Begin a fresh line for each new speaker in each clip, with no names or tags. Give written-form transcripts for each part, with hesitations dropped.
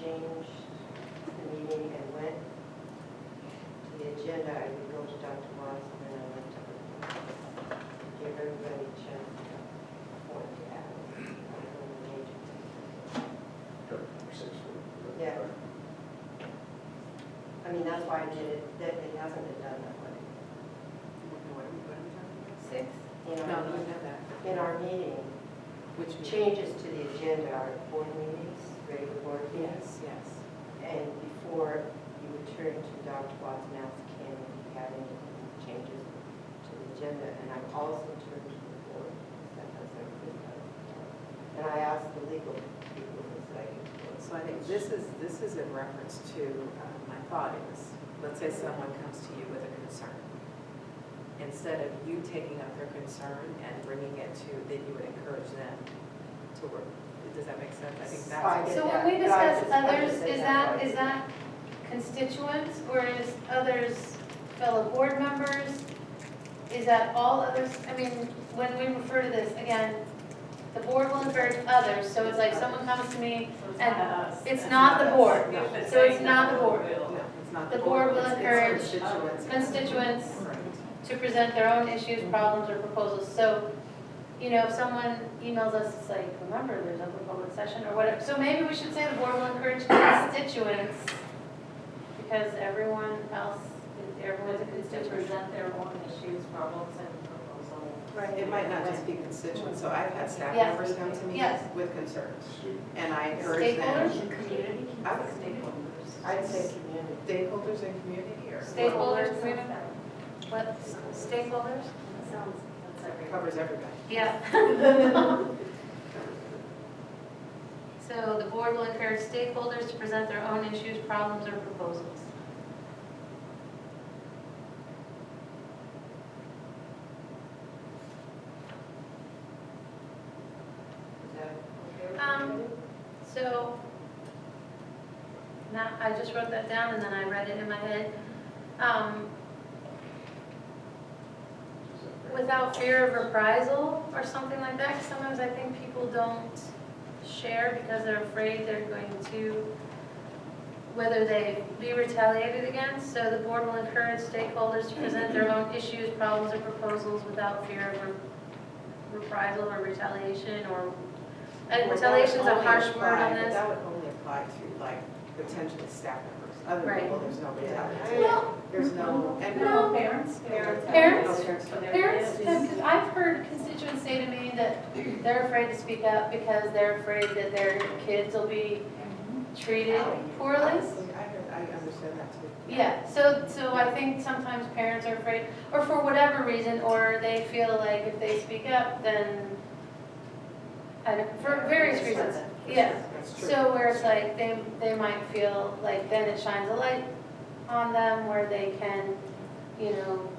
changed the meeting and went to the agenda, I would go to Dr. Watson and I went to give everybody a chance to point to add. Yeah. I mean, that's why I did it, that it hasn't been done that way.
Six?
In
No,
our,
we know that.
in our meeting,
Which means?
changes to the agenda are board meetings, regular board meetings.
Yes, yes.
And before you would turn to Dr. Watson, ask him if he had any changes to the agenda. And I also turned to the board, that has everything done. And I asked the legal people to say.
So I think this is in reference to, my thought is, let's say someone comes to you with a concern. Instead of you taking up their concern and bringing it to, then you would encourage them to work. Does that make sense? I think that's.
So when we discuss others, is that constituents or is others fellow board members? Is that all others? I mean, when we refer to this, again, the board will encourage others, so it's like someone comes to me and it's not the board.
No.
So it's not the board.
No, it's not
The board will
it's
encourage
constituents.
constituents to present their own issues, problems, or proposals. So, you know, if someone emails us, it's like, remember, there's open public session or whatever. So maybe we should say the board will encourage constituents, because everyone else, everyone's a
To
constituent.
present their own issues, problems, and proposals.
Right.
It might not just be constituents, so I've had staff
Yes.
members come to me
Yes.
with concerns, and I encourage them.
Stakeholders?
Community.
I would-
Stakeholders.
I'd say community.
Stakeholders in community or?
Stakeholders, community? What, stakeholders?
Sounds, that's everything.
Covers everybody.
Yeah. So the board will encourage stakeholders to present their own issues, problems, or proposals.
Is that okay with
Um,
everybody?
So, now, I just wrote that down and then I read it in my head. Without fear of reprisal or something like that, 'cause sometimes I think people don't share because they're afraid they're going to, whether they be retaliated against. So the board will encourage stakeholders to present their own issues, problems, or proposals without fear of reprisal or retaliation or, and retaliation is a harsh word on
But
this.
that would only apply to like potential staff members. Other
Right.
people, there's no retaliation.
Well,
There's no, and
No, parents.
Parents?
So they're-
Parents, because I've heard constituents say to me that they're afraid to speak up because they're afraid that their kids will be treated poorly.
honestly, I understand that too.
Yeah, so I think sometimes parents are afraid, or for whatever reason, or they feel like if they speak up, then, for various reasons. Yeah,
That's true.
so where it's like, they might feel like then it shines a light on them where they can, you know,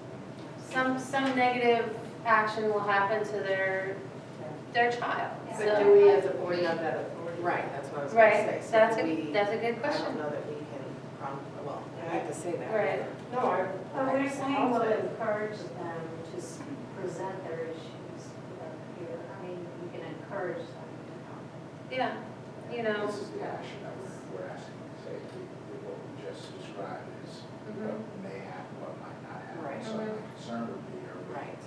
some negative action will happen to their child.
But
So,
do we as a board have that authority?
Right, that's what I was gonna say.
right,
So
that's
do
a
we-
good
I don't
question.
know that we can, well, I hate to say that.
Right.
No, I.
But we're saying we'll encourage them to present their issues without fear. I mean, we can encourage them to come.
Yeah, you know.
This is the action that we're asking to say, what we just described is
Mhm.
what may happen, what might not happen.
Right.
So my concern would be,
Right,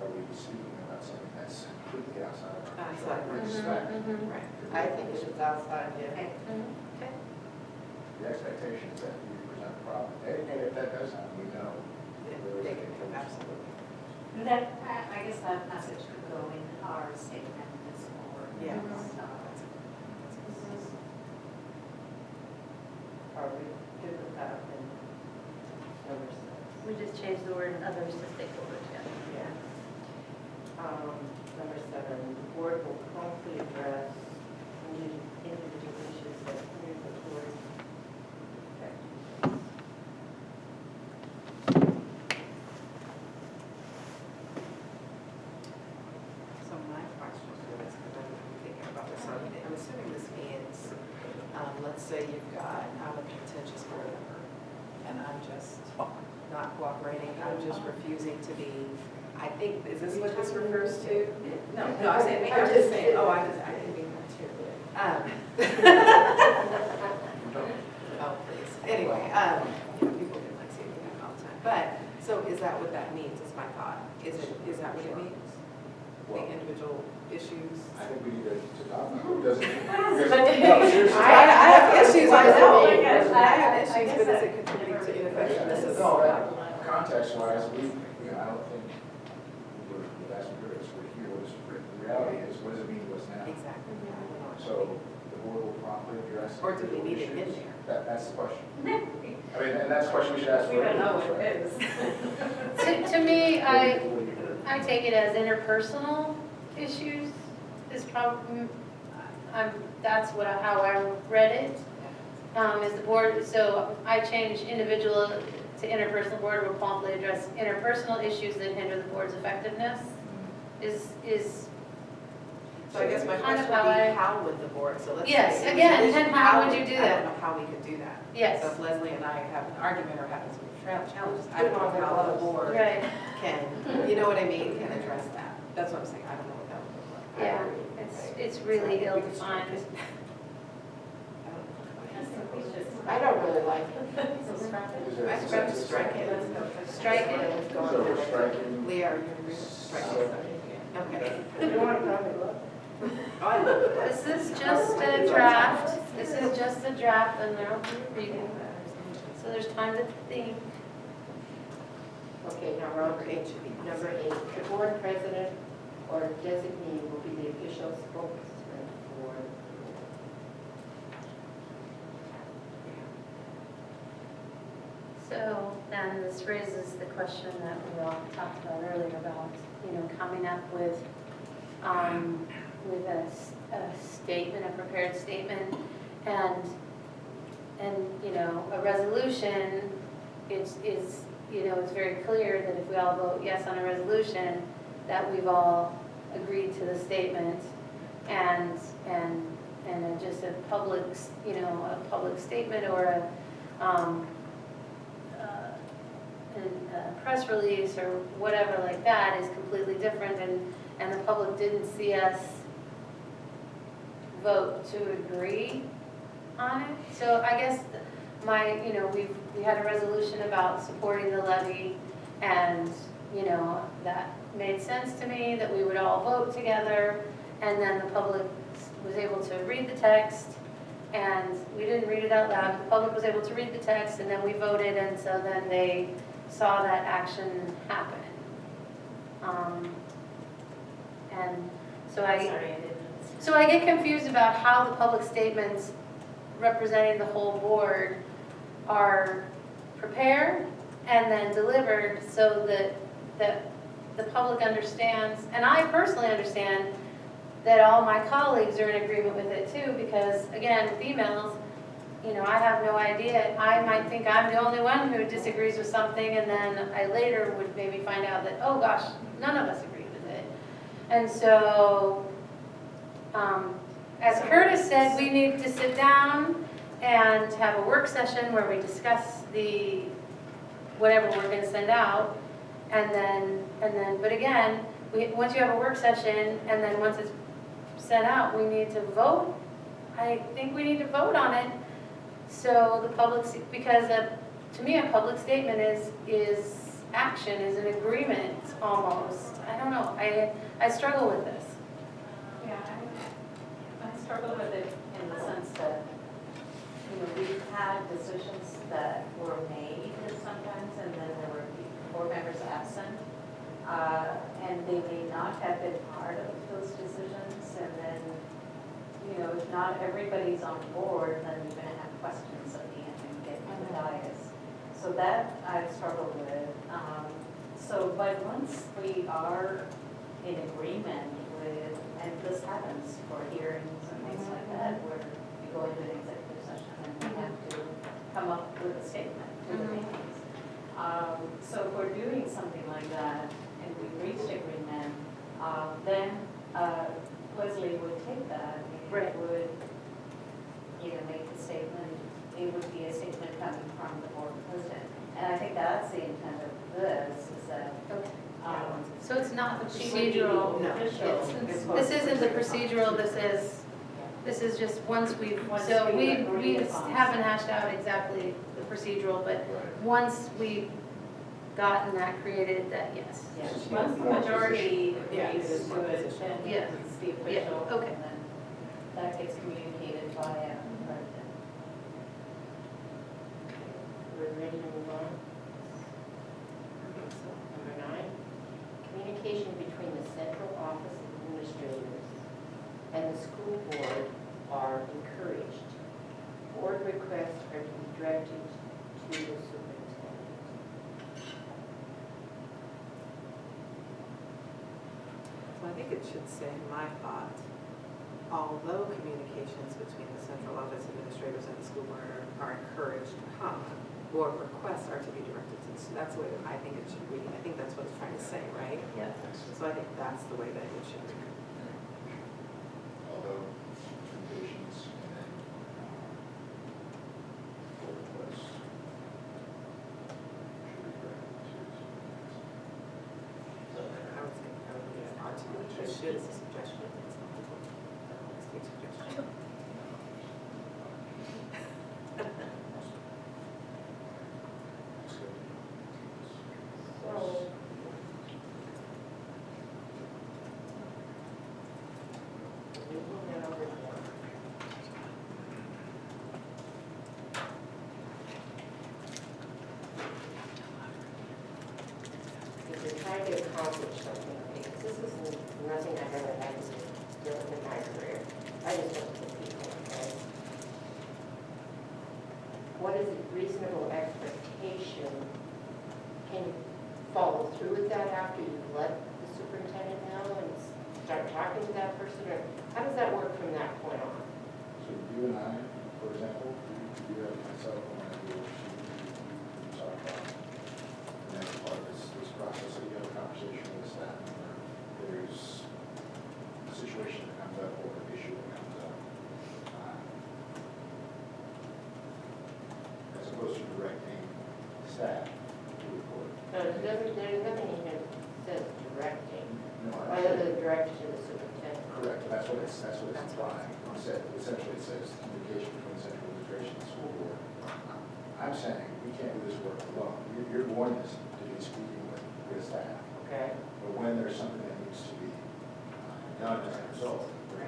are we speaking about something that's completely outside of our
Outside.
control? We
Mhm,
expect
mhm.
right.
I think it is outside, yeah.
Okay.
Okay.
the expectation is that we present the problem. And if that does happen, we know.
They can come, absolutely.
That, I guess that message could go in our statement as forward.
Yeah.
Are we good with that? And number six.
We just changed the word others to stakeholders, yeah.
Yeah. Number seven, the board will promptly address individual issues that clear the board.
So my question for this, because I'm thinking about this, I'm assuming this means, let's say you've got, I'm a contentious board member, and I'm just not cooperating, I'm just refusing to be, I think, is this what this refers to? No, I'm saying, I'm just saying, oh, I can be that too. Is that what it means? The
Well,
individual issues?
I think we need to talk about it. Doesn't it?
But-
No, seriously.
I have issues, I know.
I guess-
I have
I
issues,
guess
but is
I
it contributing to ineffectiveness?
No, that, context-wise, I don't think we're, that's what it is. We're here, what is, the reality is, what does it mean to us now?
Exactly.
So the board will promptly address.
Or do we need it in
issues.
there?
That's the question. I mean, and that's the question we should ask.
We don't know what it is.
To me, I take it as interpersonal issues is probably, that's how I read it. Is the board, so I changed individual to interpersonal. Board will promptly address interpersonal issues that hinder the board's effectiveness. Is
So I guess my
kind of
question would
how
be,
I-
how would the board, so let's say.
Yes,
it was
again,
an issue,
and how would you do
I
that?
don't know how we could do that.
Yes.
So if Leslie and I have an argument or having some challenges, I don't know how the board
right.
can, you know what I mean, can address that. That's what I'm saying, I don't know what that would look like.
Yeah, it's really
So we could strike
ill-defined.
it. I don't know.
I don't really like it.
I tried to strike it.
Strike it.
Let's go on.
So we're striking.
Leah, are you agreeing with striking? Okay.
You want to probably look?
I love it.
This is just a draft. This is just a draft and they'll be reading. So there's time to think.
Okay, now we're on
Number eight should be.
number 8. The board president or designee will be the official spokesman for the board.
So then this raises the question that we all talked about earlier about, coming up with a statement, a prepared statement, and a resolution. It's very clear that if we all vote yes on a resolution, that we've all agreed to the statement, and just a public, a public statement or a press release or whatever like that is completely different, and the public didn't see us vote to agree on it. So I guess we had a resolution about supporting the levy, and, that made sense to me that we would all vote together, and then the public was able to read the text, and we didn't read it out loud. The public was able to read the text, and then we voted, and so then they saw that action happen. And so so I get confused about how the public statements representing the whole board are prepared and then delivered so that the public understands, and I personally understand that all my colleagues are in agreement with it too, because again, with emails, I have no idea. I might think I'm the only one who disagrees with something, and then I later would maybe find out that, oh gosh, none of us agree with it. And so, as Curtis said, we need to sit down and have a work session where we discuss whatever we're going to send out, and then, but again, once you have a work session, and then once it's sent out, we need to vote. I think we need to vote on it. So the public, because to me, a public statement is action, is an agreement almost. I don't know. I struggle with this.
Yeah, I struggle with it in the sense that, we've had decisions that were made sometimes, and then there were board members absent, and they may not have been part of those decisions, and then, if not everybody's on board, then you're going to have questions at the end and get to the dais. So that I struggle with. But once we are in agreement with, and this happens for hearings and things like that, where we go into an executive session and we have to come up with a statement to the meetings. So if we're doing something like that and we've reached agreement, then Leslie would take that and
Right.
would, make a statement. It would be a statement coming from the board president. And I think that's the intent of this, is that,
So it's not the
she would be the
procedural.
official.
This isn't the procedural, this is just once we
agree
we
upon
haven't hashed out exactly the procedural, but once we gotten that created, that yes.
Yeah,
This is
once the
more
majority
Yeah,
agrees
this is
to
more
it,
position.
then
Yeah.
it's the
Yeah,
official,
okay.
and then that gets communicated via president.
We're ready to move on. Number 9, communication between the central office administrators and the school board are encouraged. Board requests are to be directed to the superintendent.
So I think it should say, my thought, although communications between the central office administrators and the school board are encouraged, board requests are to be directed to, so that's the way that I think it should read. I think that's what it's trying to say, right?
Yeah.
So I think that's the way that it should read.
Although communications and then full requests should be directed to.
I was thinking that would be an art to do. It should is a suggestion. It's not a vote. It's a suggestion.
So, moving that over here. If you're trying to accomplish something, because this is nothing I've ever had to deal with in my career, I just don't think people, okay? What is a reasonable expectation? Can you follow through with that after you've let the superintendent know and start talking to that person? Or how does that work from that point on?
So you and I, for example, you have myself and I do, you talk about, and that's part of this process, so you have a conversation with staff member, there's a situation that comes up or an issue that comes up. As opposed to directing staff to report.
So it doesn't, there's nothing in here that says directing,
No, I
other
understand.
than directed to the superintendent.
Correct, that's what it's
That's what
implying. It said, essentially it says communication between central administration and school board. I'm saying we can't do this work alone. You're wanting us to be speaking with staff.
Okay.
But when there's something that needs to be done as a result, the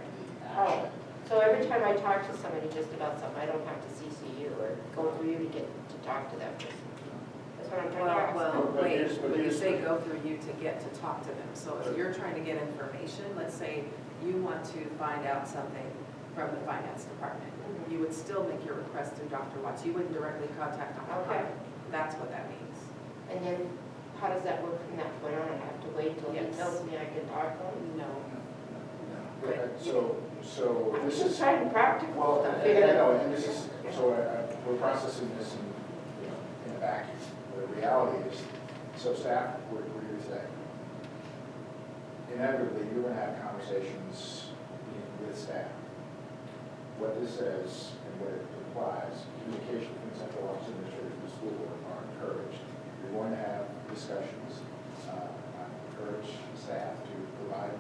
Oh,
action.
so every time I talk to somebody just about something, I don't have to CC you or go through you to get to talk to that person. That's what I'm trying to ask.
Well,
But
wait,
here's- but
when you
here's
say
the-
go through you to get to talk to them, so if you're trying to get information, let's say you want to find out something from the finance department,
Mhm.
you would still make your request through Dr. Watts. You wouldn't directly contact Dr.
Okay.
Watts. That's what that means.
And then how does that work from that point on? I have to wait till he
Yes.
tells me I can talk to him?
No.
So
I'm
this
just
is,
trying to practical.
well,
I'm
I
figuring
know,
out.
and this is, so we're processing this in a vacuum. The reality is, so staff, we're here today. Inevitably, you're going to have conversations with staff. What this says and what it implies, communication between central office administrators and the school board are encouraged. You're going to have discussions. I encourage staff to provide,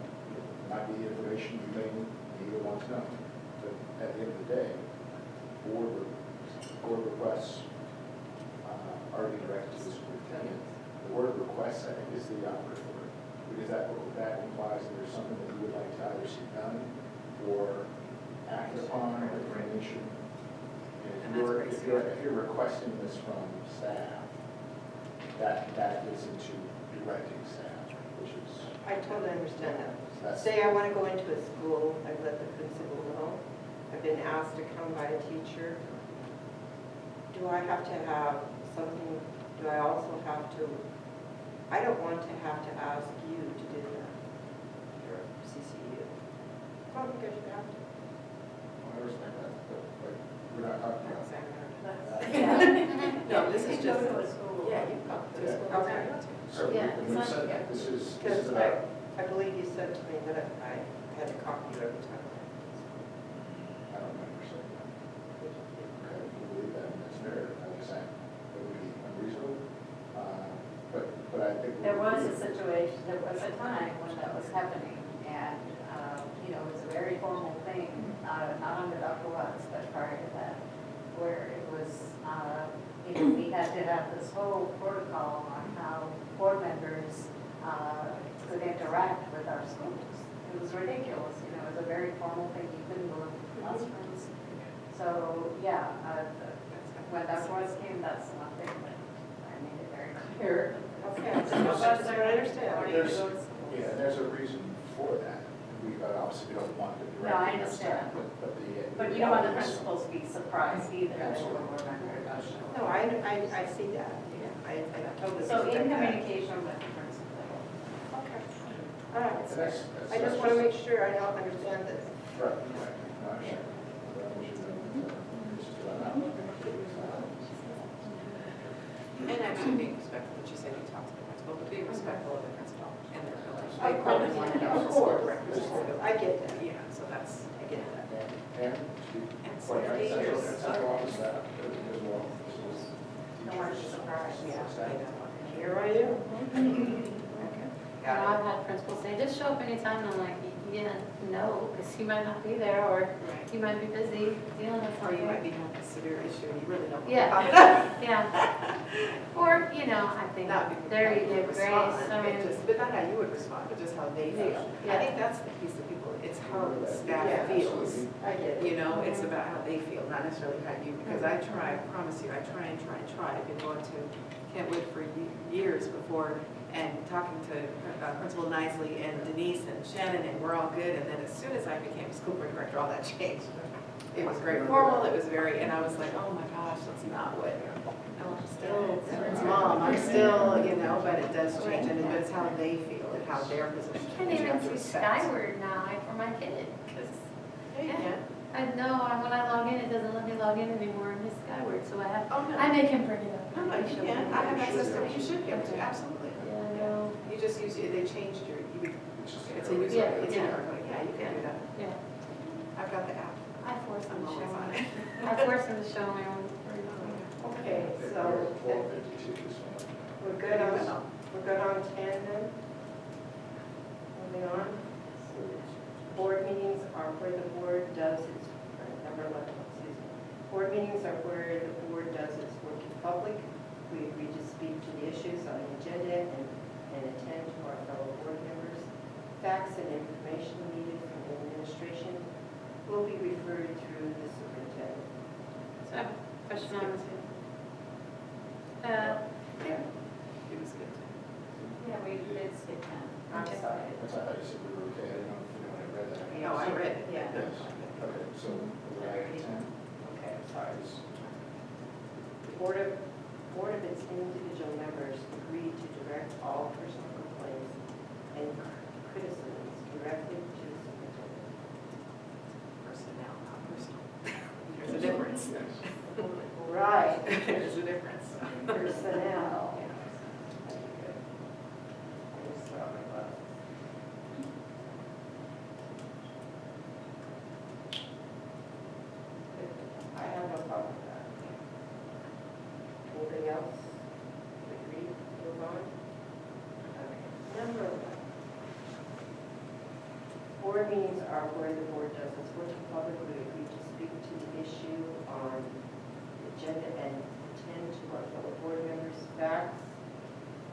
might be information you may need or want to know. But at the end of the day, board requests are being directed to the superintendent. The word request, I think, is the operative word, because that implies that there's something that you would like to either see done or acted upon or information.
And
And
that's
if you're requesting this from staff, that gets into directing staff, which is,
I totally understand that.
that's.
Say I want to go into a school, I let the principal know. I've been asked to come by a teacher. Do I have to have something, do I also have to, I don't want to have to ask you to do that, or CCU. I don't think I should have to.
Well, I respect that, but we're not talking about that.
No, this is just,
Go to a school.
yeah, you go to
Yeah.
school.
Okay.
So
Yeah,
when we
it's
said,
not-
this is
Because
about.
I believe you said to me that I had to copy you every time.
I don't remember saying that. Okay, if you believe that, that's fair. I'm just saying, it would be unreasonable. But I think.
There was a situation, there was a time when that was happening, and, you know, it was a very formal thing, not under Dr. Watts, but prior to that, where it was, you know, we had to have this whole protocol on how how board members could interact with our schools. It was ridiculous, you know, it was a very formal thing, you couldn't go into classrooms. So, yeah, when that voice came, that's one thing that I made it very clear.
Okay, I just don't understand.
Yeah, there's a reason for that. We obviously don't want to
No, I
direct
understand.
but the.
But you don't want the
reality is-
principals to be surprised either.
Absolutely.
when we're not very much.
No, I see that. I totally.
So in
respect that.
communication with the principal.
Okay. All right.
And that's-
I just want to make sure I don't understand this.
Right, right. No, I understand. But we should, this is what I'm-
And actually being respectful, that you said you talked to the principal, but being respectful of the principal and their ability.
Of course, of course. I get that.
Yeah, so that's,
I get that.
And,
and so
quite frankly,
years.
that's how long is that, as well.
No one's surprised.
Yeah, I know.
Here I am. Okay.
You know, I've had principals say, just show up anytime, and I'm like, yeah, no, because you might not be there, or
Right.
you might be busy dealing with
Or you
something.
might be having a severe issue and you really don't. want to
Yeah.
talk about it.
Yeah. Or, you know, I think
Not
there you
how
give grace,
respond,
I
but
mean,
just- But not how you would respond, but just how they feel. I
Yeah.
think that's the piece that people, it's how the staff
Yeah,
feels.
I get it.
You know, it's about how they feel, not necessarily how you, because I try, I promise you, I try and try and try. I've been going to Kentwood for years before and talking to Principal Nisley and Denise and Shannon, and we're all good. And then as soon as I became school board director, all that changed. It was very formal, it was very, and I was like, oh my gosh, that's not what, no, I'm still, it's mom, I'm still, you know, but it does change, and it's how they feel and how their
I
position.
can't
is. You
even
have to
see
respect.
Skyward now for my kid, because
Yeah, you can.
I know when I log in, it doesn't let me log in anymore in this Skyward, so I
Oh, no.
make him bring it up.
No, no, you can. I have access to it. You should be able to, absolutely.
Yeah, I know,
You just use, they changed your, it's a user,
Yeah,
it's
yeah.
yeah, you can do that.
yeah.
I've got the app.
I force him
I'm
to
always
show
on
me.
it.
I force him to show me.
Okay, so we're good on 10 then? Moving on. Board meetings are where the board does its, number 11, excuse me. Board meetings are where the board does its work in public. We agree to speak to the issues on the agenda and attend to our fellow board members. Facts and information needed from the administration will be referred through the superintendent.
So I have a question on this.
Yeah. It was good.
Yeah, we did skip 10. I'm
Okay.
sorry.
That's how you said we were okay, I didn't know if you wanted to read that.
Oh, I read it.
Yeah.
Yes, okay, so we're at 10.
Okay, I'm sorry. The board of its individual members agreed to direct all personal complaints and criticisms directly to the superintendent.
Personnel, not personal. There's a difference.
Right.
There's a difference.
Personnel.
Yeah.
Okay. I just saw my glasses. I have no problem with that. Anything else? Agree, move on? Okay. Number 11. Board meetings are where the board does its work in public. We agree to speak to the issue on the agenda and attend to our fellow board members. Facts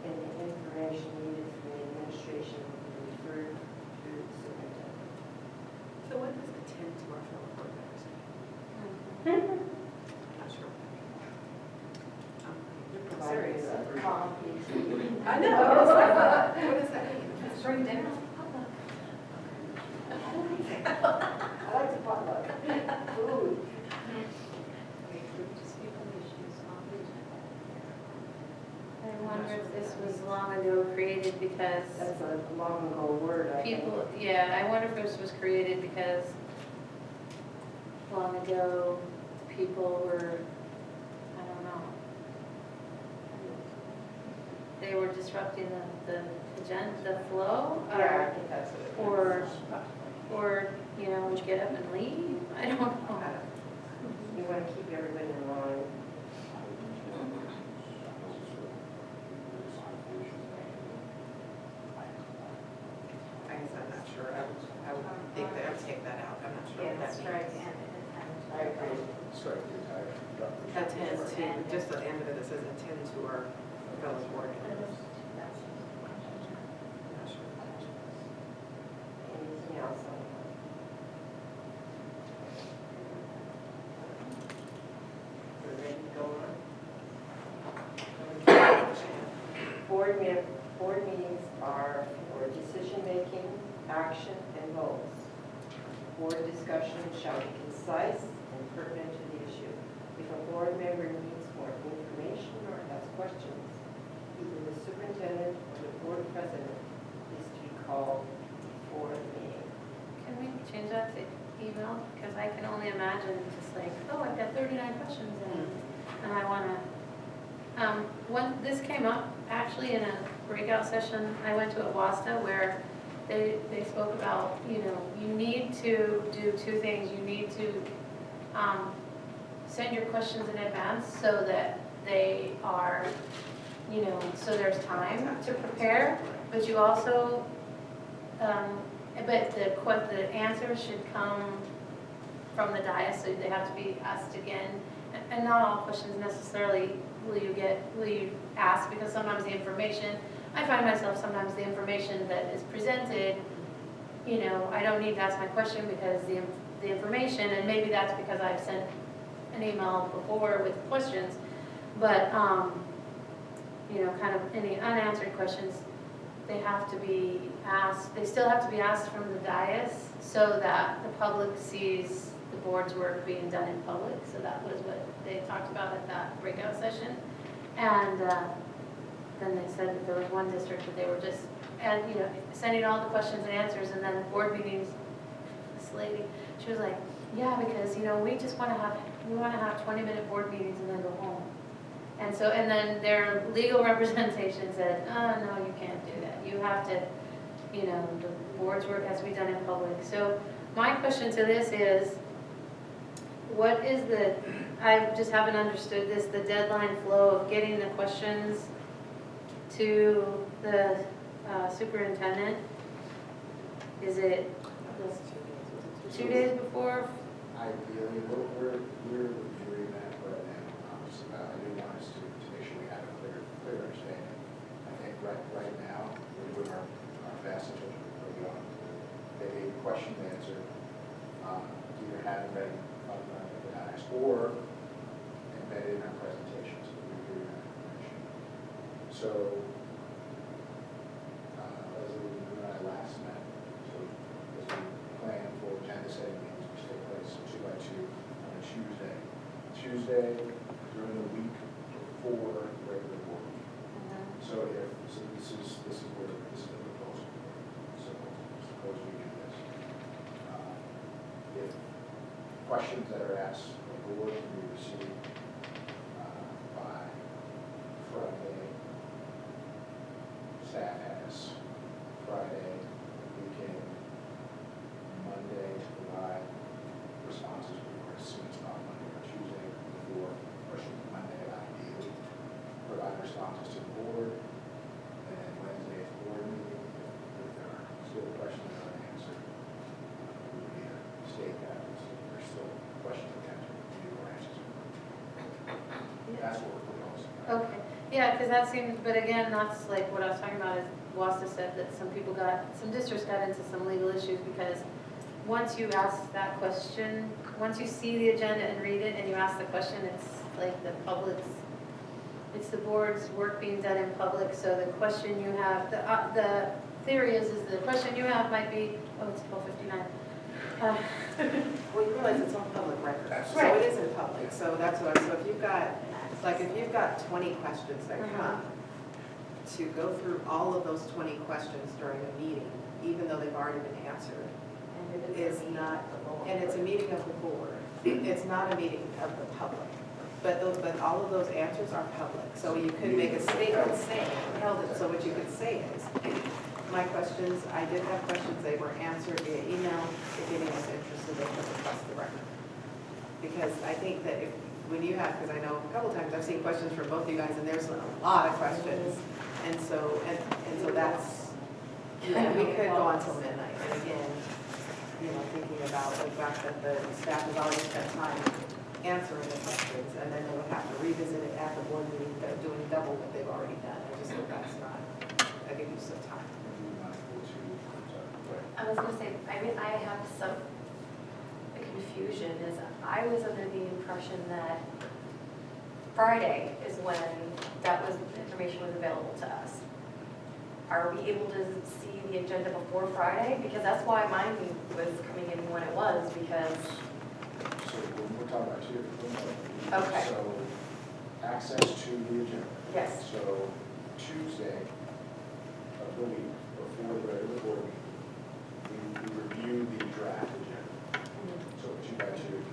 and the information needed from the administration will be referred to the superintendent.
So what does attend to our fellow board members mean? Not sure.
You
I'm
provide
serious.
coffee.
I know. What does that mean?
Bring dinner.
I like the potluck. Food.
I wonder if this was long ago created because
That's a long ago word, I think.
people, yeah, I wonder if this was created because long ago, people were, I don't know, they were disrupting the agenda, the flow?
Yeah, I think that's what it is.
Or, you know, would you get up and leave? I don't know.
You want to keep everybody in line.
I guess I'm not sure. I would think that I would take that out. I'm not sure
Yeah,
what that
that's right.
means.
I agree.
Strike the entire.
Attend to, just at the end of it, it says attend to our fellow board members.
board meetings are for decision-making, action, and votes. Board discussion shall be concise and pertinent to the issue. If a board member needs more information or has questions, either the superintendent or the board president is to be called for the meeting.
Can we change that to email? Because I can only imagine just like, oh, I've got 39 questions and I want to, when this came up actually in a breakout session I went to at WASTA where they spoke about, you know, you need to do two things. You need to send your questions in advance so that they are, you know, so there's time to prepare, but you also, but the answers should come from the dais, so they have to be asked again. And not all questions necessarily will you ask, because sometimes the information, I find myself sometimes the information that is presented, you know, I don't need to ask my question because the information, and maybe that's because I've sent an email before with questions, but, you know, kind of any unanswered questions, they have to be asked, they still have to be asked from the dais so that the public sees the board's work being done in public. So that was what they talked about at that breakout session. And then they said that there was one district that they were just, and you know, sending all the questions and answers, and then the board meetings, this lady, she was like, yeah, because, you know, we just want to have 20-minute board meetings and then go home. And so, and then their legal representation said, oh, no, you can't do that. You have to, you know, the board's work has to be done in public. So my question to this is, what is the, I just haven't understood this, the deadline flow of getting the questions to the superintendent? Is it 2 days before?
Ideally, we're reviewing that right now. I do want us to make sure we have a clear understanding. I think right now, we're doing our best in terms of putting on a question and answer, either have it ready up the dais or embedded in our presentations. We're reviewing that information. So, Leslie, when I last met, so as we plan for agenda setting meetings, which take place 2 by 2 on a Tuesday. Tuesday during the week before the regular board meeting. So this is the proposal. So suppose we do this. If questions that are asked of the board can be received by Friday, staff has Friday, weekend, Monday to provide responses as soon as possible, Monday or Tuesday before, or Monday ideally, provide responses to the board, and then Wednesday's board meeting, if there are still questions unanswered, we would either state that, if there's still questions unanswered, review or answers. That's what we're proposing.
Okay, yeah, because that seems, but again, that's like what I was talking about is WASTA said that some districts got into some legal issues because once you ask that question, once you see the agenda and read it and you ask the question, it's like it's the board's work being done in public, so the question you have, the theory is the question you have might be, oh, it's 12:59.
Well, you realize it's on public record, so
Right.
it is in public, so that's what, so if you've got 20 questions that come, to go through all of those 20 questions during a meeting, even though they've already been answered, is not, and it's a meeting of the board, it's not a meeting of the public. But all of those answers are public, so you could make a statement saying, so what you could say is, my questions, I did have questions, they were answered via email, if anyone was interested, they could request the record. Because I think that when you have, because I know a couple times I've seen questions from both you guys, and there's a lot of questions, and so that's, we could go until midnight, and again, you know, thinking about the fact that the staff has already spent time answering the questions, and then they would have to revisit it at the board meeting, they're doing double what they've already done. I just think that's not a good use of time.
I was going to say, I mean, I have some confusion, is I was under the impression that Friday is when the information was available to us. are we able to see the agenda before Friday? Because that's why mine was coming in when it was, because,
So we're talking about two different things.
Okay.
So access to the agenda.
yes.
So Tuesday of the week before the regular board meeting, we review the draft agenda. So 2 by 2,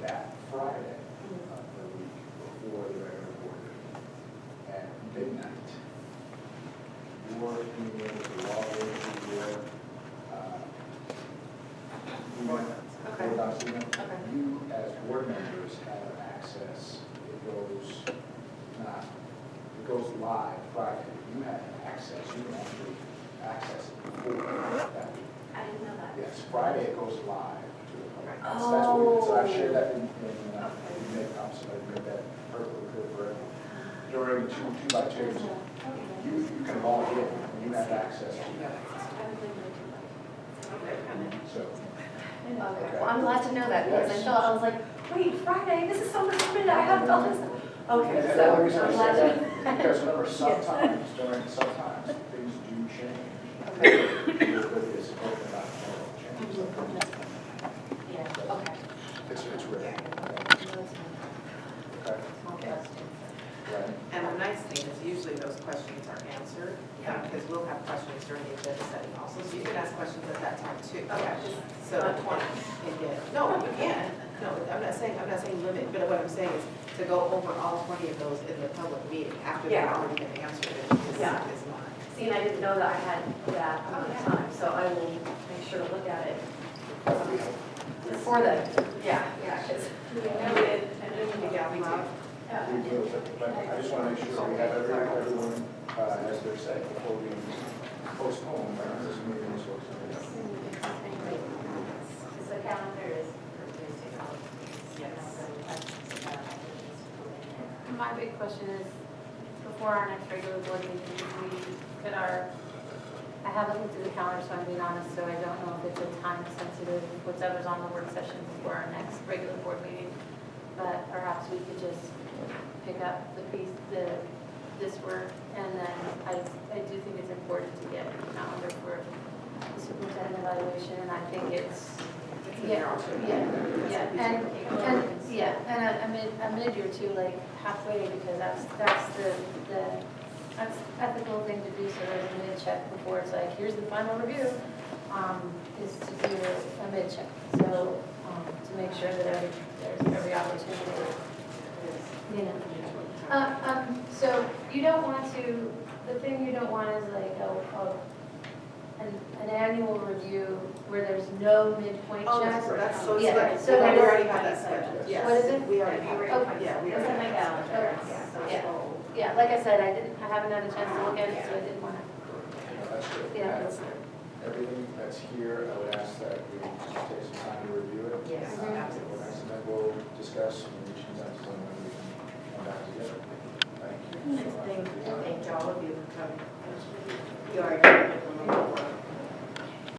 that Friday of the week before the regular board meeting, at midnight, you're being able to log into your,
Okay.
board docs email.
Okay.
You, as board members, have access. It goes live Friday. You have access. You can actually access it before that week.
I didn't know that.
Yes, Friday it goes live to the public.
Oh.
That's what, so I've shared that in make that perfectly clear for everyone. During 2 by 2s, you can log in, and you have access to that. So,
Okay, well, I'm glad to know that, because I thought, I was like, wait, Friday, this is so much fun, I have all this. Okay,
and
so
the only reason
I'm
I
glad
say
to.
that, because remember, sometimes things do change.
Okay.
It's open about change.
Yeah, okay.
It's rare. Okay.
Small question.
Right.
And the nice thing is usually those questions are answered, because we'll have questions during the agenda setting also, so you can ask questions at that time too.
Okay.
So, no, you can, no, I'm not saying limit, but what I'm saying is to go over all 20 of those in the public meeting after they've
Yeah.
already been answered
Yeah.
is not.
See, and I didn't know that I had that amount of time, so I will make sure to look at it before the, yeah, because.
We do.
We do, but I just want to make sure we have everyone, as they're saying, before we postpone, this meeting is supposed to be.
The calendar is.
My big question is, before our next regular board meeting, we could I haven't looked at the calendar, so I'm being honest, so I don't know if it's a time sensitive, whatever's on the work session before our next regular board meeting. But perhaps we could just pick up this work, and then I do think it's important to get a calendar for the superintendent evaluation, and I think it's, and a mid-year too, like halfway, because that's ethical thing to do, so there's a mid-check before it's like, here's the final review, is to do a mid-check. So, to make sure that there's every opportunity, you know. So you don't want to, the thing you don't want is like an annual review where there's no midpoint
Oh,
check.
that's so
Yeah,
scheduled.
so
We
it's-
already have that scheduled, yes.
What is it?
We already have it.
Okay.
Yeah, we
It's
already
in the
have it.
calendar.
Yeah.
So
Yeah.
we'll-
Yeah, like I said, I haven't had a chance to look at it, so I didn't want to,
That's good.
yeah.
Everything that's here, I would ask that